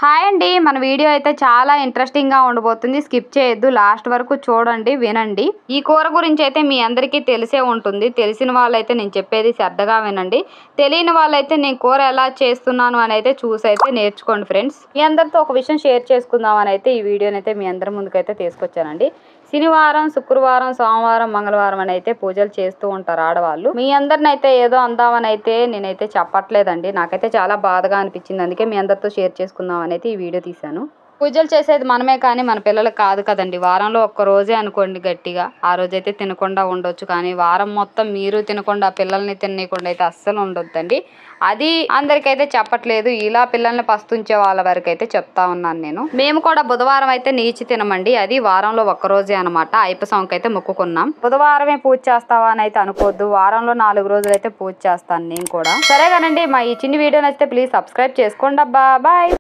Hi అండి, మన video అయితే చాలా ఇంట్రెస్టింగ్ గా ఉండబోతుంది. స్కిప్ చేయొద్దు, లాస్ట్ వరకు చూడండి, వినండి. ఈ కూర గురించి అయితే మీ అందరికీ తెలిసే ఉంటుంది. తెలిసిన వాళ్ళైతే నేను చెప్పేది శ్రద్ధగా వినండి. తెలియని వాళ్ళైతే నేను కూర ఎలా చేస్తున్నాను అని అయితే చూసి అయితే నేర్చుకోండి ఫ్రెండ్స్. మీ అందరితో ఒక విషయం షేర్ చేసుకుందాం అని అయితే ఈ వీడియోని అయితే మీ అందరి ముందుకైతే తీసుకొచ్చానండి. శనివారం, శుక్రవారం, సోమవారం, మంగళవారం అని అయితే పూజలు చేస్తూ ఉంటారు ఆడవాళ్ళు. మీ అందరిని అయితే ఏదో అందామని అయితే నేనైతే చెప్పట్లేదండి. నాకైతే చాలా బాధగా అనిపించింది. అందుకే మీ అందరితో షేర్ చేసుకుందాం అని అయితే ఈ వీడియో తీశాను. పూజలు చేసేది మనమే కానీ మన పిల్లలకు కాదు కదండి. వారంలో ఒక్క రోజే అనుకోండి గట్టిగా, ఆ రోజైతే తినకుండా ఉండొచ్చు. కానీ వారం మొత్తం మీరు తినకుండా పిల్లల్ని తినకుండా అయితే అస్సలు ఉండొద్దండి. అది అందరికైతే చెప్పట్లేదు, ఇలా పిల్లల్ని పస్తుంచే వాళ్ళ వరకు అయితే చెప్తా ఉన్నాను నేను. మేము కూడా బుధవారం అయితే నీచి తినమండి. అది వారంలో ఒక్కరోజే అనమాట. అయ్యప్ప స్వామికి అయితే మొక్కుకున్నాం. బుధవారమే పూజ చేస్తావా అని అయితే అనుకోవద్దు, వారంలో 4 రోజులు అయితే పూజ చేస్తాను నేను కూడా. సరే కానండి, మా ఈ చిన్న వీడియో నచ్చితే ప్లీజ్ సబ్స్క్రైబ్ చేసుకోండి అబ్బా. బాయ్.